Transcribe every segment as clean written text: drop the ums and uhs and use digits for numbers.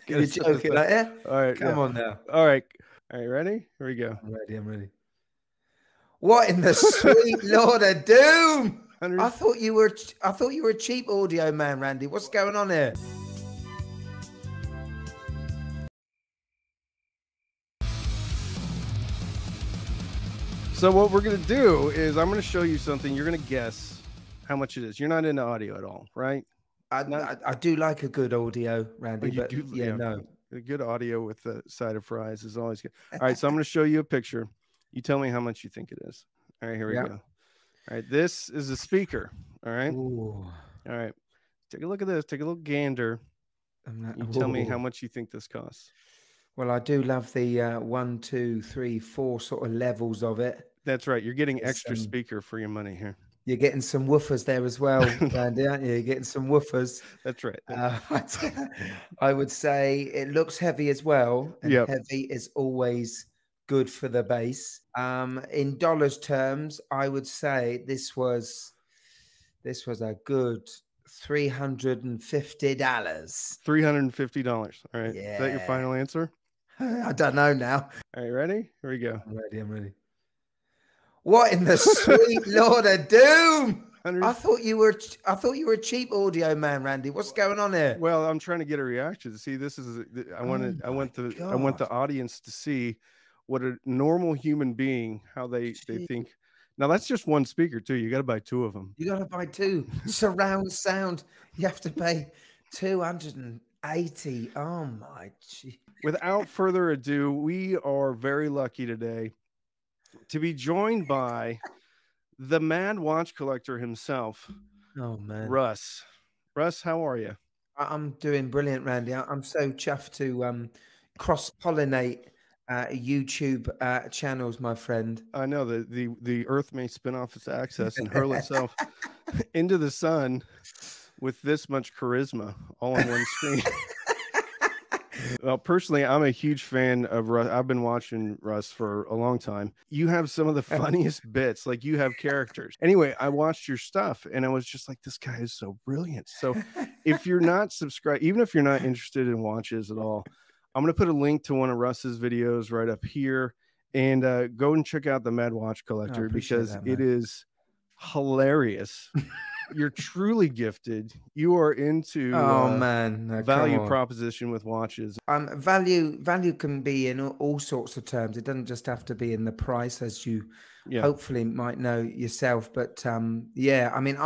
You're joking, like, yeah? All right, Come on now. All right, ready? Here we go. I'm ready. What in the sweet Lord of Doom? I thought you were a cheap audio man, Randy. What's going on here? So what we're gonna do is I'm gonna show you something. You're gonna guess how much it is. You're not into audio at all, right? I do like a good audio, Randy, but no. A good audio with the side of fries is always good. All right, so I'm going to show you a picture. You tell me how much you think it is. All right, here we go. All right, this is a speaker. All right. Ooh. All right, take a look at this. Take a little gander. You tell me how much you think this costs. Well, I do love the 1, 2, 3, 4 sort of levels of it. That's right. You're getting extra speaker for your money here. You're getting some woofers there as well, Randy, aren't you? You're getting some woofers. That's right. I would say it looks heavy as well. And heavy is always good for the bass. In dollars terms, I would say this was a good $350. $350. All right. Yeah. Is that your final answer? I don't know now. All right, ready? Here we go. I'm ready. What in the sweet Lord of Doom? I thought you were a cheap audio man, Randy. What's going on here? Well, I'm trying to get a reaction. See, this is I want the audience to see what a normal human being, how they think. Now that's just one speaker too. You got to buy 2 of them. You got to buy 2 surround sound. You have to pay $280. Oh my gee. Without further ado, we are very lucky today to be joined by the mad watch collector himself. Oh man, Russ. Russ, how are you? I'm doing brilliant, Randy. I'm so chuffed to cross-pollinate YouTube channels, my friend. I know the Earth may spin off its axis and hurl itself into the sun with this much charisma all on one screen. Well, personally, I'm a huge fan of Russ. I've been watching Russ for a long time. You have some of the funniest bits, like you have characters. Anyway, I watched your stuff and I was just like, this guy is so brilliant. So if you're not subscribed, even if you're not interested in watches at all, I'm going to put a link to one of Russ's videos right up here, and go and check out the Mad Watch Collector because it is hilarious. You're truly gifted. You are into value proposition with watches. Value can be in all sorts of terms. It doesn't just have to be in the price, as you hopefully might know yourself. But yeah, I mean,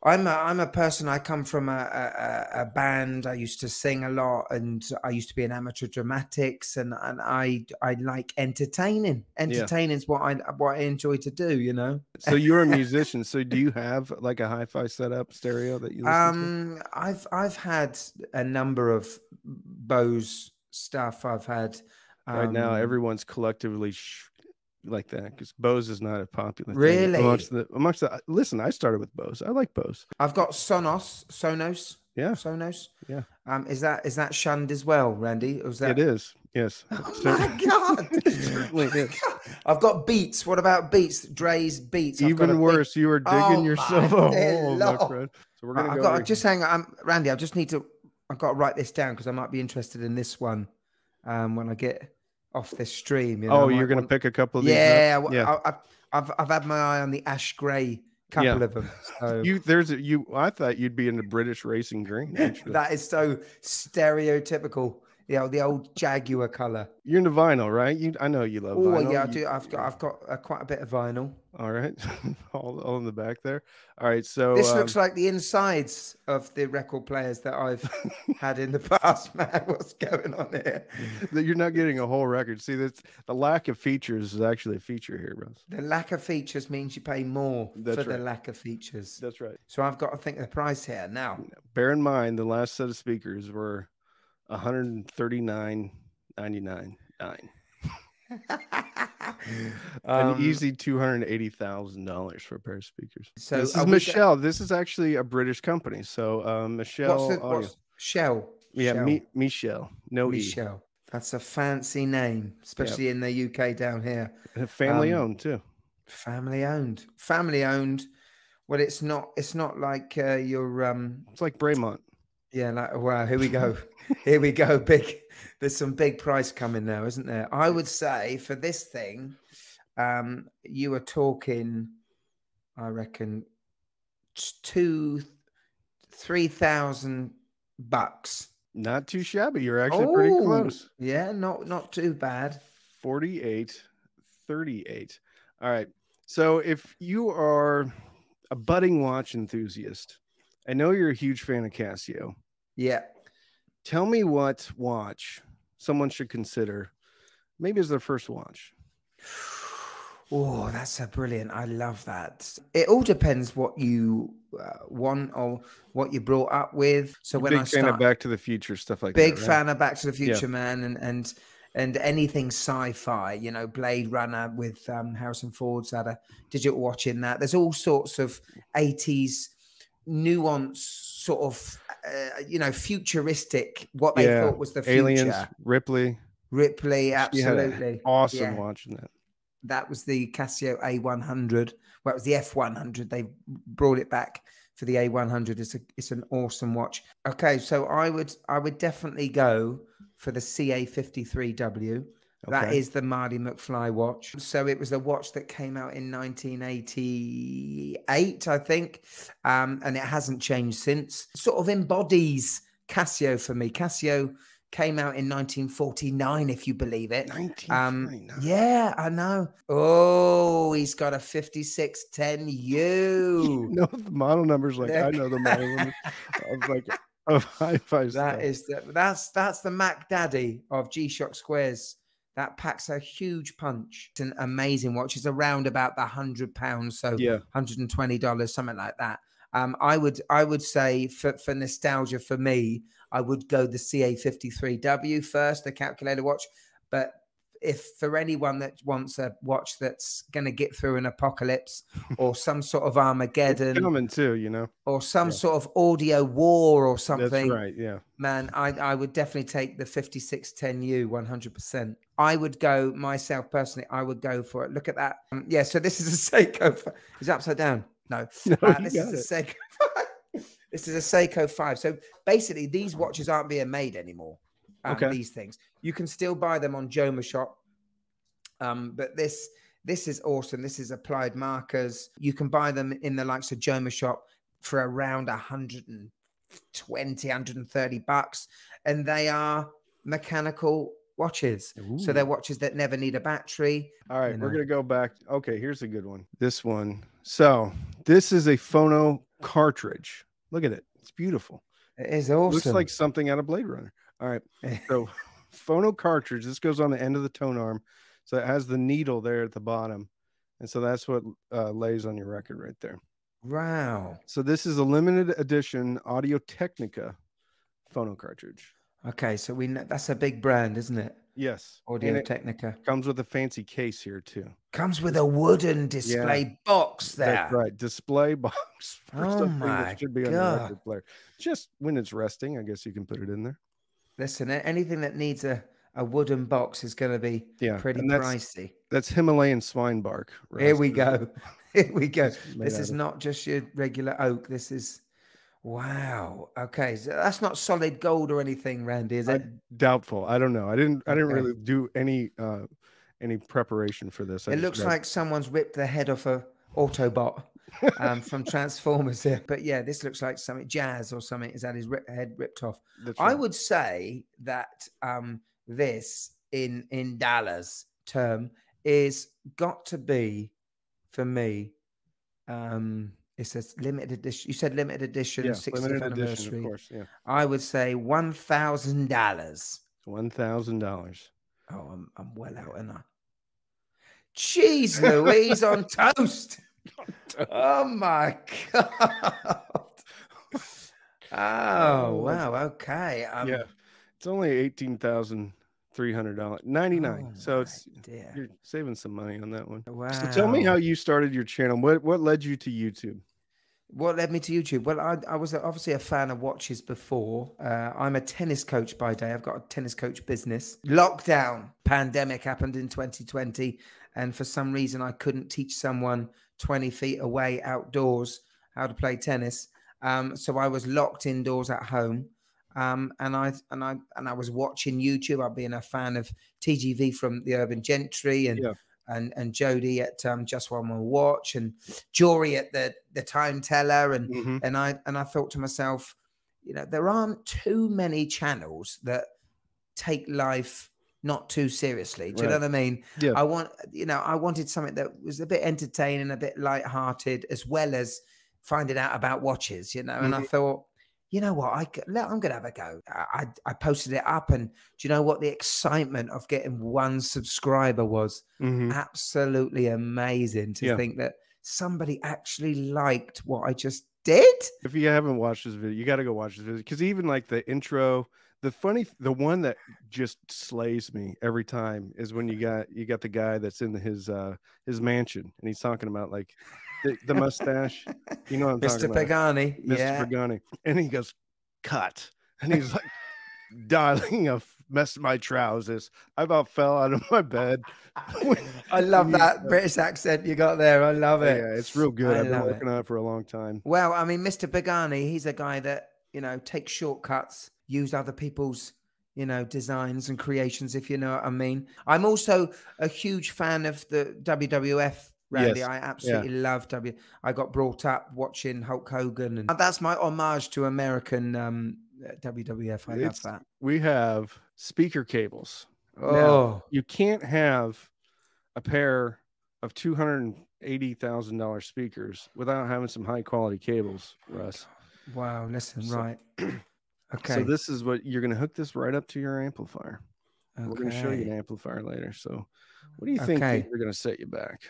I'm a person. I come from a band. I used to sing a lot, and I used to be an amateur dramatics, and I like entertaining. Entertaining is what I enjoy to do. You know. So you're a musician. So do you have like a hi-fi setup stereo that you listen to? I've had a number of Bose stuff. I've had right now. Everyone's collectively like that because Bose is not a popular thing amongst the listen. I started with Bose. I like Bose. I've got Sonos. Yeah. Sonos. Yeah. Is that shunned as well, Randy? Or is that... It is. Yes. Oh my God. Certainly is. I've got Beats. What about Beats? Dre's Beats. Even worse. You are digging yourself a hole, my friend. So we're gonna go. Just hang on, Randy. I just need to. I've got to write this down because I might be interested in this one when I get off this stream. You know, you're going to pick a couple of these? Yeah. I've had my eye on the ash gray couple of them. So. I thought you'd be in the British racing green. That is so stereotypical. Yeah, the old Jaguar color. You're into vinyl, right? I know you love vinyl. Oh yeah, I do. I've got quite a bit of vinyl. All right, all in the back there. All right, so this looks like the insides of the record players that I've had in the past. Man, what's going on here? You're not getting a whole record. See, that's the lack of features is actually a feature here, Russ. The lack of features means you pay more for the lack of features. That's right. So I've got to think of the price here now. Bear in mind, the last set of speakers were $139.99. An easy $280,000 for a pair of speakers. So this is Michelle. This is actually a British company. So Michelle. What's Shell? Yeah, Michelle. Michelle. That's a fancy name, especially in the UK down here. Family owned too. Family owned. Family owned. Well, it's not like your It's like Braemont. Yeah, like, wow, here we go. Here we go. There's some big price coming now, isn't there? I would say for this thing, you were talking, I reckon, $3,000. Not too shabby. You're actually pretty Oh, close. yeah, not too bad. 48.38. All right. So if you are a budding watch enthusiast, I know you're a huge fan of Casio. Yeah. Tell me what watch someone should consider maybe as their first watch. Oh, that's a brilliant. I love that. It all depends what you want or what you brought up with. So You're when I big fan of start, Back to the Future, stuff like big that, right? fan of Back to the Future, Yeah. man, and anything sci-fi. You know, Blade Runner with Harrison Ford's had a digital watch in that. There's all sorts of 80s nuance, sort of, you know, futuristic. What they thought was the Aliens, future. Ripley, Absolutely, awesome yeah. watch in that. That was the Casio A100. Well, it was the F100. They brought it back for the A100. It's an awesome watch. Okay, so I would definitely go for the CA53W. That is the Marty McFly watch. So it was a watch that came out in 1988, I think, and it hasn't changed since. Sort of embodies Casio for me. Casio came out in 1949, if you believe it. 1949. Yeah, I know. Oh, he's got a 5610U. You know the model numbers, like I know the model numbers of like of Hi-Fi stuff. That's the Mac Daddy of G-Shock Squares. That packs a huge punch. It's an amazing watch. It's around about the £100, so $120, something like that. I would say for nostalgia for me, I would go the CA53W first, the calculator watch. But if for anyone that wants a watch that's going to get through an apocalypse or some sort of Armageddon, it's coming too, you know, or some sort of audio war or something. That's right. Yeah, man, I would definitely take the 5610U 100%. I would go myself personally. I would go for it. Look at that. Yeah. So this is a Seiko. Is it upside down? No. This is a Seiko. This is a Seiko 5. So basically, these watches aren't being made anymore. These things you can still buy them on Joma Shop. But this is awesome. This is Applied Markers. You can buy them in the likes of Joma Shop for around $120, $130, and they are mechanical watches. Ooh. So they're watches that never need a battery. All right, we're gonna go back. Okay, here's a good one. This one. So this is a phono cartridge. Look at it. It's beautiful. It is awesome. Looks like something out of Blade Runner. All right. So phono cartridge. This goes on the end of the tone arm. So it has the needle there at the bottom. And so that's what lays on your record right there. Wow. So this is a limited edition Audio Technica phono cartridge. Okay, so we know that's a big brand, isn't it? Yes. Audio Technica. Comes with a fancy case here too. Comes with a wooden display box there. That's right. Display box for something that should be on the record player. Just when it's resting, I guess you can put it in there. Listen, anything that needs a wooden box is going to be pretty pricey. That's Himalayan swine bark. Here we go. Here we go. This is not just your regular oak. This is, wow. Okay, so that's not solid gold or anything, Randy, is it? Doubtful. I don't know. I didn't really do any preparation for this. It looks like someone's ripped the head off a Autobot from Transformers here. But yeah, this looks like something Jazz or something has had his head ripped off. Right. I would say that this in dollars term is got to be, for me, it's a limited edition. You said limited edition, 60th anniversary. Of course, yeah. I would say $1,000. $1,000. Oh, I'm well out, and Jeez Louise on toast. Oh my God. Oh wow. Okay. Yeah. It's only $18,300.99. So you're saving some money on that one. Wow. So tell me how you started your channel. What led you to YouTube? What led me to YouTube? Well, I was obviously a fan of watches before. I'm a tennis coach by day. I've got a tennis coach business. Lockdown, pandemic happened in 2020. And for some reason, I couldn't teach someone 20 feet away outdoors how to play tennis. So I was locked indoors at home. And I was watching YouTube. I've been a fan of TGV from the Urban Gentry and Jody at Just One More Watch and Jory at the Time Teller. And I thought to myself, you know, there aren't too many channels that take life not too seriously. Do you know what I mean? Yeah. I wanted something that was a bit entertaining, a bit lighthearted, as well as finding out about watches, you know. And I thought, you know what, I'm going to have a go. I posted it up, and do you know what? The excitement of getting 1 subscriber was absolutely amazing to think that somebody actually liked what I just did. If you haven't watched this video, you got to go watch this video, because even like the intro, the one that just slays me every time is when you got the guy that's in his mansion, and he's talking about like the mustache, you know what I'm talking about? Mr. Pagani. Mr. Pagani. And he goes, cut. And he's like, darling, I've messed my trousers. I about fell out of my bed. I love that British accent you got there. I love it. Yeah, it's real good. I've been working on it for a long time. Well, I mean, Mr. Pagani, he's a guy that, you know, takes shortcuts, use other people's, you know, designs and creations, if you know what I mean. I'm also a huge fan of the WWF. Randy, I absolutely love I got brought up watching Hulk Hogan, and that's my homage to American WWF. I love that. We have speaker cables. Oh, now, you can't have a pair of $280,000 speakers without having some high quality cables, Russ. Wow, listen, right. Okay. So this is what you're going to hook this right up to your amplifier. Okay. We're going to show you an amplifier later. So what do you think you're going to set you back?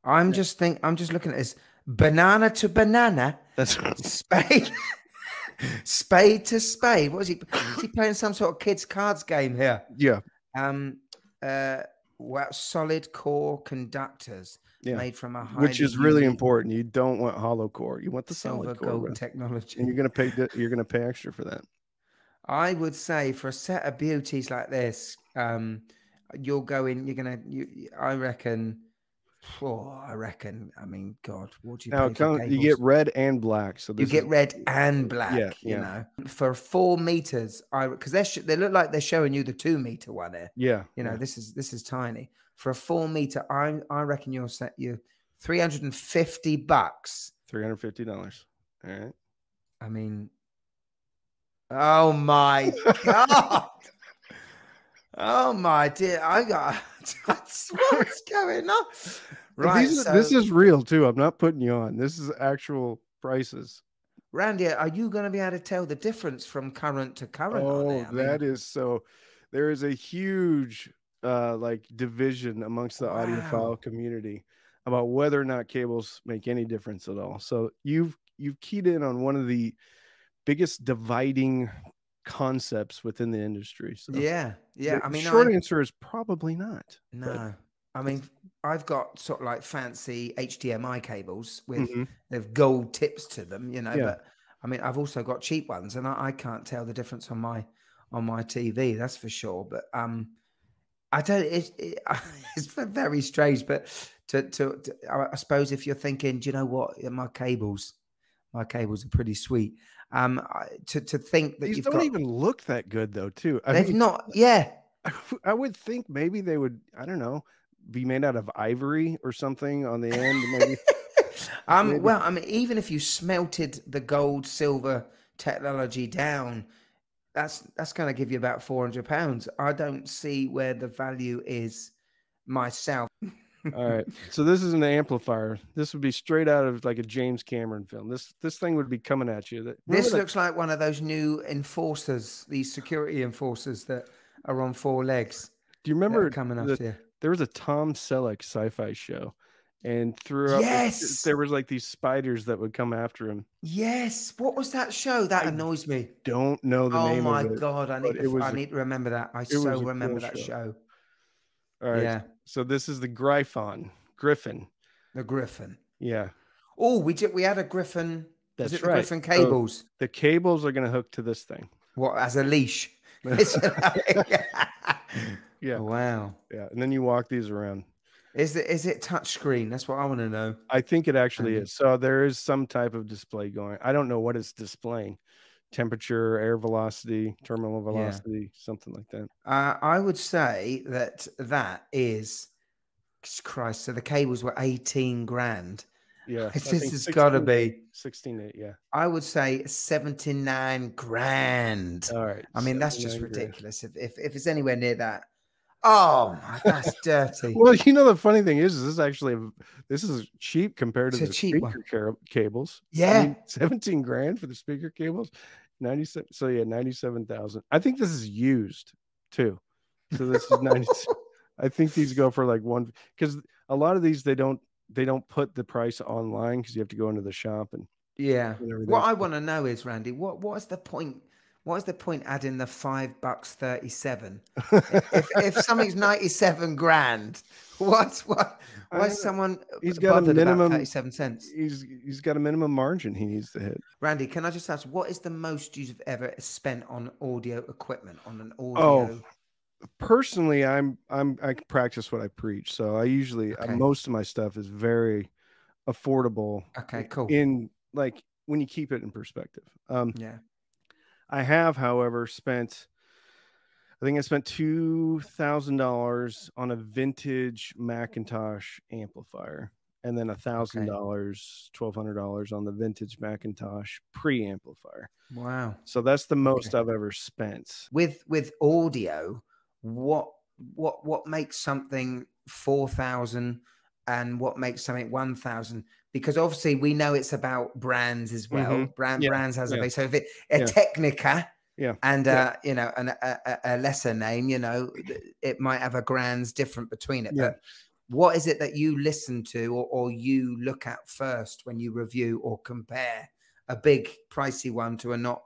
I'm just looking at this banana to banana. That's spade. Spade to spade. What is he? Is he playing some sort of kids cards game here? Yeah. Well, solid core conductors made from a high, which is really important. You don't want hollow core. You want the silver solid core gold technology. And you're gonna pay extra for that. I would say for a set of beauties like this, you'll go in. I reckon. Oh, I mean, God, what do you pay for cables? You get red and black. So you get red and black. You know, for 4 meters, because they look like they're showing you the 2 meter one here. Yeah, you know, this is tiny. For a 4 meter, I reckon you'll set you $350. $350. All right. I mean, oh my God. Oh my dear, what's going on? Right, this is real too. I'm not putting you on. This is actual prices. Randy, are you going to be able to tell the difference from current to current? Oh, that is so. There is a huge like division amongst the audiophile community about whether or not cables make any difference at all. So you've keyed in on one of the biggest dividing concepts within the industry. So yeah. I mean, short answer is probably not. No, I mean, I've got sort of like fancy HDMI cables with they've gold tips to them, you know. But I mean, I've also got cheap ones, and I can't tell the difference on my TV. That's for sure. But I don't. It's very strange. But I suppose if you're thinking, do you know what, my cables are pretty sweet. To think that these don't even look that good though, too. They've not. Yeah, I would think maybe they would. I don't know, be made out of ivory or something on the end. Maybe. Maybe. Well, I mean, even if you smelted the gold silver technology down, that's going to give you about £400. I don't see where the value is myself. All right, so this is an amplifier. This would be straight out of like a James Cameron film. This thing would be coming at you. This looks like one of those new enforcers, these security enforcers that are on 4 legs. Do you remember coming after you? There was a Tom Selleck sci-fi show, and throughout there was like these spiders that would come after him. Yes, what was that show? That annoys me. Don't know the name of it. Oh my God, I need to remember that. I so remember that show. All right. Yeah. So this is the Griffon. The Griffon. Yeah. Oh, we had a Griffon. That's right. The Griffon cables. So the cables are going to hook to this thing. What, as a leash? Yeah. Wow. Yeah. And then you walk these around. Is it touch screen? That's what I want to know. I think it actually is. So there is some type of display going. I don't know what it's displaying. temperature, air velocity, terminal velocity, something like that. I would say that is, Christ. So the cables were 18 grand. Yeah, This I think has got to be 16.8. Yeah, I would say 79 grand. all right. I mean, that's just 79 grand. ridiculous. If it's anywhere near that, oh, that's dirty. Well, you know, the funny thing is this is cheap compared to the speaker cables. Yeah, I mean, 17 grand for the speaker cables, 97. So yeah, 97,000. I think this is used too. So this is 90. I think these go for like one, because a lot of these they don't put the price online because you have to go into the shop and What I want to know is, Randy, what is the point? What is the point adding the $5.37? if something's 97 grand, why someone he's got a minimum 37 cents? He's got a minimum margin he needs to hit. Randy, can I just ask, what is the most you've ever spent on audio equipment, on an audio? Personally, I practice what I preach. So I usually most of my stuff is very affordable. Okay, cool. In like when you keep it in perspective. I have, however, spent $2,000 on a vintage Macintosh amplifier, and then $1,000, $1,200 on the vintage Macintosh preamplifier. Wow! So that's the most I've ever spent with audio. What makes something 4,000 and what makes something 1,000? Because obviously we know it's about brands as well. Brands has a base. So if a Technica, and you know, a lesser name, you know, it might have a grand's different between it. But what is it that you listen to or you look at first when you review or compare a big pricey one to a not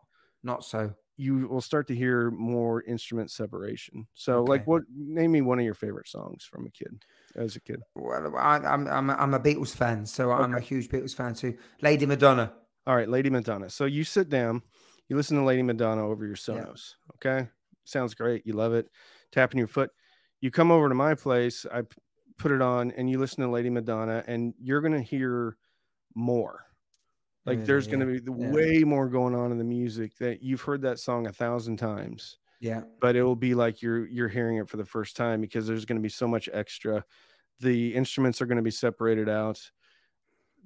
so? You will start to hear more instrument separation. So like name me one of your favorite songs from as a kid. Well, I'm a Beatles fan, so I'm a huge Beatles fan too. Lady Madonna. All right, Lady Madonna. So you sit down, you listen to Lady Madonna over your Sonos. Okay, sounds great. You love it. Tapping your foot. You come over to my place. I put it on, and you listen to Lady Madonna, and you're gonna hear more. Like there's going to be way more going on in the music that you've heard that song 1,000 times. Yeah. But it will be like you're hearing it for the first time because there's going to be so much extra. The instruments are going to be separated out.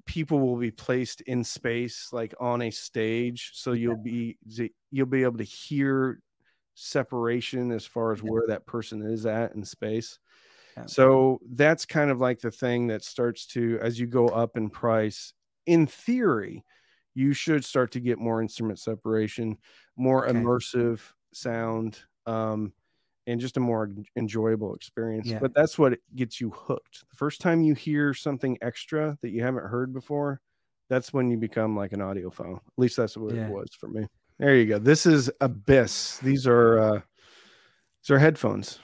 People will be placed in space, like on a stage. So you'll be able to hear separation as far as where that person is at in space. Yeah. So that's kind of like the thing that starts to, as you go up in price, in theory, you should start to get more instrument separation, more immersive sound, and just a more enjoyable experience. But that's what gets you hooked. The first time you hear something extra that you haven't heard before, that's when you become like an audiophile. At least that's what it was for me. There you go. This is Abyss. These are headphones.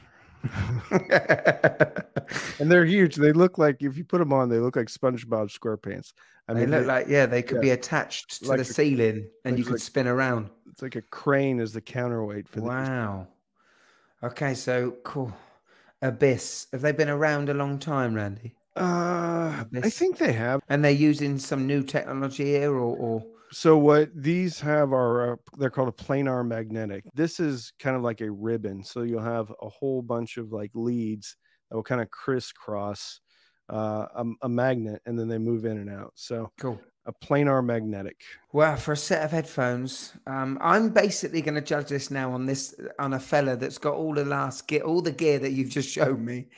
And they're huge. They look like, if you put them on, they look like SpongeBob SquarePants. I mean, they look like they could be attached to the ceiling, and you could spin around. It's like a crane as the counterweight for wow. Okay, so cool. Abyss. Have they been around a long time, Randy? I think they have. And they're using some new technology here, or so what these have are they're called a planar magnetic. This is kind of like a ribbon. So you'll have a whole bunch of like leads that will kind of crisscross a magnet, and then they move in and out. So cool. A planar magnetic. Well, for a set of headphones, I'm basically going to judge this now on a fella that's got all the gear that you've just shown me.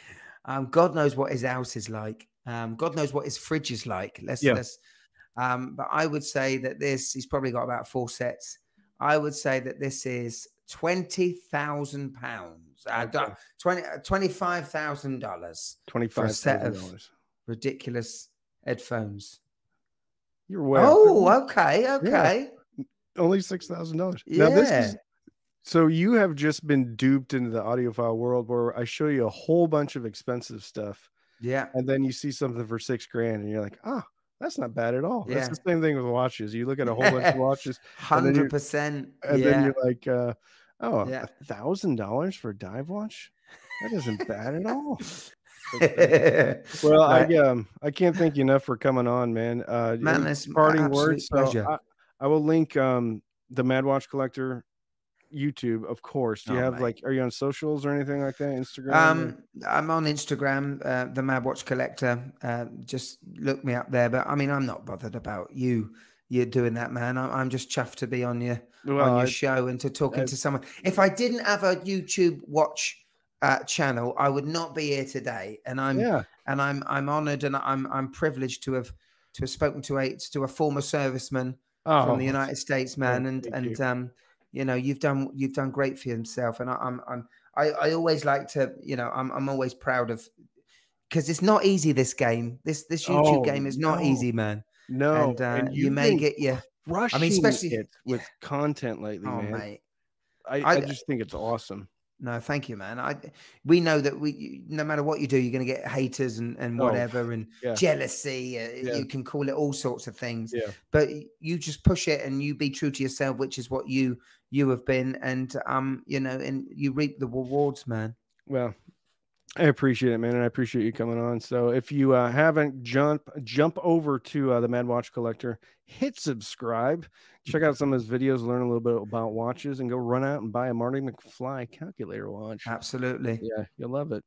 God knows what his house is like. God knows what his fridge is like. But I would say that he's probably got about 4 sets. I would say that this is £20,000, $25,000 for a set of ridiculous headphones. You're way okay. Yeah. Only $6,000. Yeah. Now this is, so you have just been duped into the audiophile world where I show you a whole bunch of expensive stuff. Yeah. And then you see something for $6,000 and you're like, that's not bad at all. That's the same thing with watches. You look at a whole bunch of watches, 100%. And then you're like, $1,000 for a dive watch? That isn't bad at all. Well, I can't thank you enough for coming on, man. Man, it's parting words. So I will link the Mad Watch Collector YouTube, of course. Do you have like, are you on socials or anything like that? Instagram? I'm on Instagram, the Mad Watch Collector. Just look me up there. But I mean, I'm not bothered about you're doing that, man. I'm just chuffed to be on your show and to talking to someone. If I didn't have a YouTube watch channel, I would not be here today. And I'm honored and I'm privileged to have spoken to a former serviceman from the United States, man. And you know, you've done great for yourself. And I always like to, you know, I'm always proud of, because it's not easy, this game. This YouTube game is not easy, man. No, and you may get rushing, I mean, especially with content lately, man. Mate. I just think it's awesome. No, thank you, man. We know that no matter what you do, you're going to get haters and whatever, and jealousy. You can call it all sorts of things. Yeah. But you just push it and you be true to yourself, which is what you have been, and you know, and you reap the rewards, man. Well, I appreciate it, man, and I appreciate you coming on. So if you haven't, jump over to the Mad Watch Collector, hit subscribe, check out some of his videos, learn a little bit about watches, and go run out and buy a Marty McFly calculator watch. Absolutely. Yeah, you'll love it.